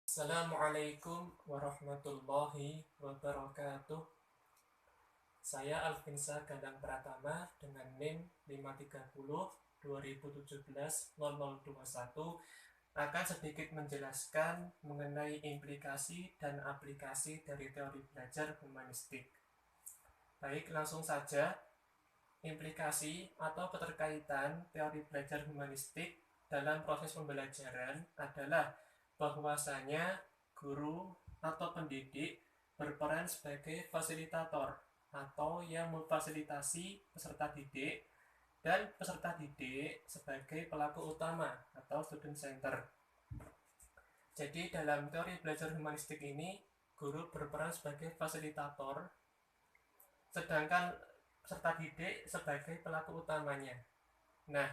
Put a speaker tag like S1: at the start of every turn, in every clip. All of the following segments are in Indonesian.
S1: Assalamualaikum warahmatullahi wabarakatuh. Saya Alvinsa Gandang Pratama dengan NIM 530 2017 0021 akan sedikit menjelaskan mengenai implikasi dan aplikasi dari teori belajar humanistik. Baik, langsung saja. Implikasi atau keterkaitan teori belajar humanistik dalam proses pembelajaran adalah bahwasanya guru atau pendidik berperan sebagai fasilitator atau yang memfasilitasi peserta didik, dan peserta didik sebagai pelaku utama atau student center. Jadi dalam teori belajar humanistik ini, guru berperan sebagai fasilitator, sedangkan peserta didik sebagai pelaku utamanya. Nah,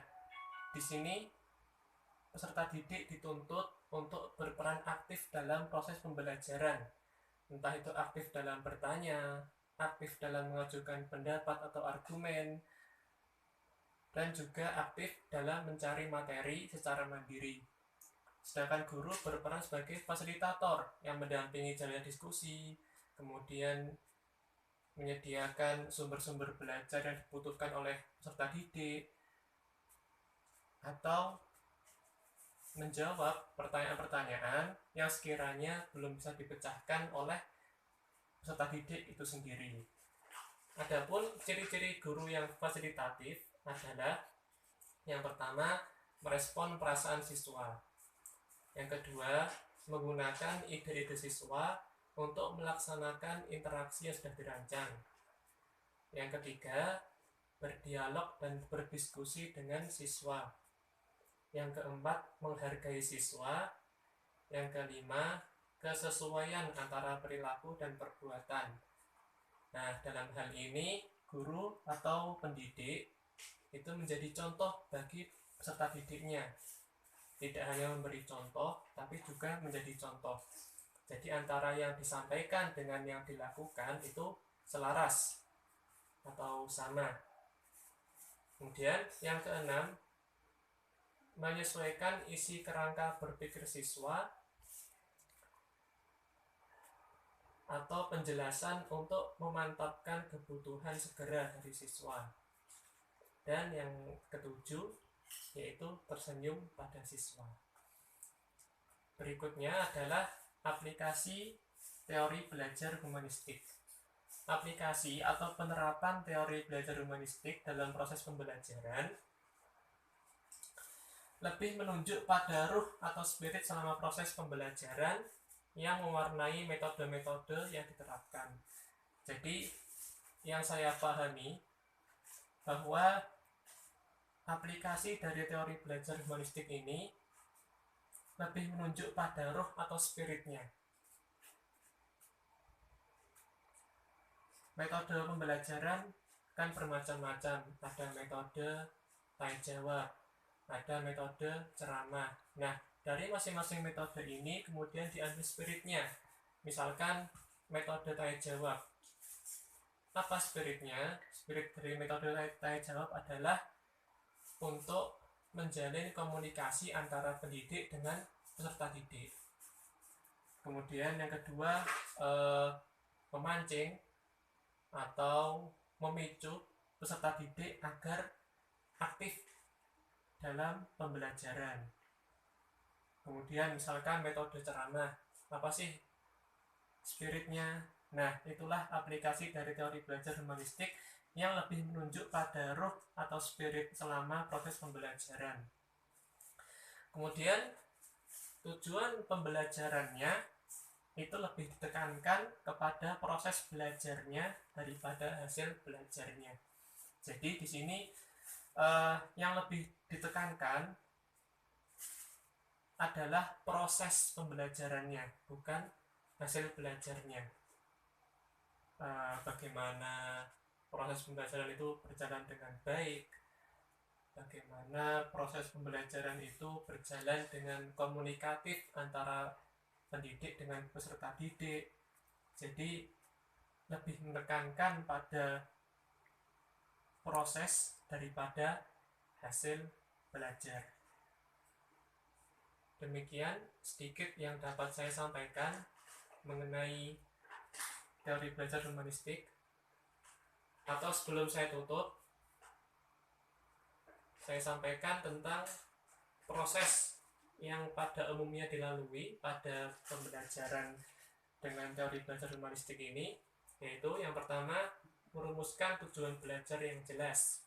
S1: di sini peserta didik dituntut untuk berperan aktif dalam proses pembelajaran, entah itu aktif dalam bertanya, aktif dalam mengajukan pendapat atau argumen, dan juga aktif dalam mencari materi secara mandiri. Sedangkan guru berperan sebagai fasilitator yang mendampingi jalannya diskusi, kemudian menyediakan sumber-sumber belajar yang dibutuhkan oleh peserta didik, atau menjawab pertanyaan-pertanyaan yang sekiranya belum bisa dipecahkan oleh peserta didik itu sendiri. Adapun ciri-ciri guru yang fasilitatif adalah: yang pertama, merespon perasaan siswa. Yang kedua, menggunakan ide-ide siswa untuk melaksanakan interaksi yang sudah dirancang. Yang ketiga, berdialog dan berdiskusi dengan siswa. Yang keempat, menghargai siswa. Yang kelima, kesesuaian antara perilaku dan perbuatan. Nah, dalam hal ini guru atau pendidik itu menjadi contoh bagi peserta didiknya. Tidak hanya memberi contoh, tapi juga menjadi contoh. Jadi antara yang disampaikan dengan yang dilakukan itu selaras atau sama. Kemudian yang keenam, menyesuaikan isi kerangka berpikir siswa atau penjelasan untuk memantapkan kebutuhan segera dari siswa. Dan yang ketujuh, yaitu tersenyum pada siswa. Berikutnya adalah aplikasi teori belajar humanistik. Aplikasi atau penerapan teori belajar humanistik dalam proses pembelajaran lebih menunjuk pada ruh atau spirit selama proses pembelajaran yang mewarnai metode-metode yang diterapkan. Jadi yang saya pahami bahwa aplikasi dari teori belajar humanistik ini lebih menunjuk pada ruh atau spiritnya. Metode pembelajaran kan bermacam-macam. Ada metode tanya jawab, ada metode ceramah. Nah, dari masing-masing metode ini kemudian diambil spiritnya. Misalkan metode tanya jawab. Apa spiritnya? Spirit dari metode tanya jawab adalah untuk menjalin komunikasi antara pendidik dengan peserta didik. Kemudian yang kedua, memancing atau memicu peserta didik agar aktif dalam pembelajaran. Kemudian misalkan metode ceramah, apa sih spiritnya? Nah, itulah aplikasi dari teori belajar humanistik yang lebih menunjuk pada ruh atau spirit selama proses pembelajaran. Kemudian tujuan pembelajarannya itu lebih ditekankan kepada proses belajarnya daripada hasil belajarnya. Jadi di sini yang lebih ditekankan adalah proses pembelajarannya, bukan hasil belajarnya. Bagaimana proses pembelajaran itu berjalan dengan baik, bagaimana proses pembelajaran itu berjalan dengan komunikatif antara pendidik dengan peserta didik. Jadi lebih menekankan pada proses daripada hasil belajar. Demikian sedikit yang dapat saya sampaikan mengenai teori belajar humanistik. Atau sebelum saya tutup, saya sampaikan tentang proses yang pada umumnya dilalui pada pembelajaran dengan teori belajar humanistik ini, yaitu yang pertama, merumuskan tujuan belajar yang jelas.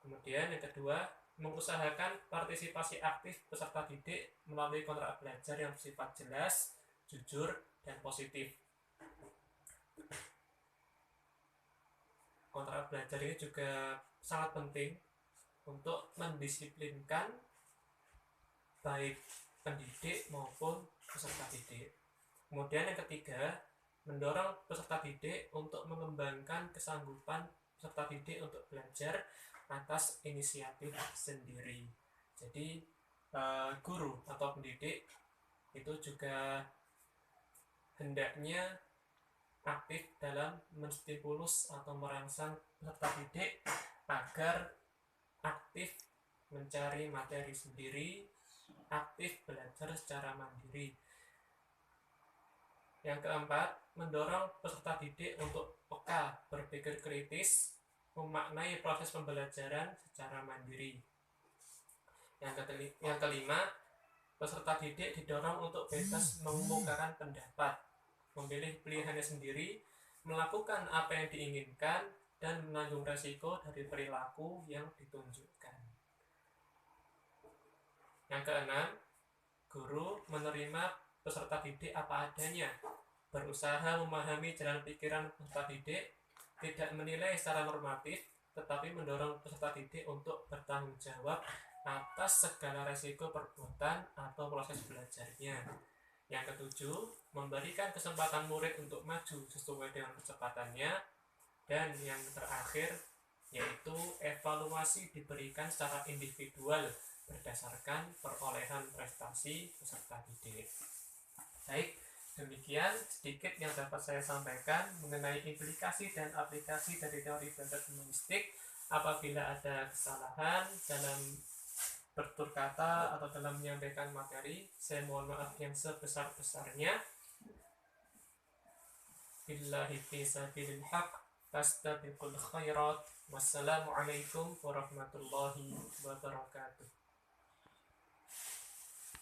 S1: Kemudian yang kedua, mengusahakan partisipasi aktif peserta didik melalui kontrak belajar yang bersifat jelas, jujur, dan positif. Kontrak belajar ini juga sangat penting untuk mendisiplinkan baik pendidik maupun peserta didik. Kemudian yang ketiga, mendorong peserta didik untuk mengembangkan kesanggupan peserta didik untuk belajar atas inisiatif sendiri. Jadi guru atau pendidik itu juga hendaknya aktif dalam menstimulus atau merangsang peserta didik agar aktif mencari materi sendiri, aktif belajar secara mandiri. Yang keempat, mendorong peserta didik untuk peka, berpikir kritis, memaknai proses pembelajaran secara mandiri. Yang kelima, peserta didik didorong untuk bebas mengemukakan pendapat, memilih pilihannya sendiri, melakukan apa yang diinginkan, dan menanggung resiko dari perilaku yang ditunjukkan. Yang keenam, guru menerima peserta didik apa adanya, berusaha memahami jalan pikiran peserta didik, tidak menilai secara normatif, tetapi mendorong peserta didik untuk bertanggung jawab atas segala resiko perbuatan atau proses belajarnya. Yang ketujuh, memberikan kesempatan murid untuk maju sesuai dengan kecepatannya. Dan yang terakhir, yaitu evaluasi diberikan secara individual berdasarkan perolehan prestasi peserta didik. Baik, demikian sedikit yang dapat saya sampaikan mengenai implikasi dan aplikasi dari teori belajar humanistik. Apabila ada kesalahan dalam bertutur kata atau dalam menyampaikan materi, saya mohon maaf yang sebesar-besarnya. Billahi fi sabilil haq, fastabiqul khairat. Wassalamualaikum warahmatullahi wabarakatuh.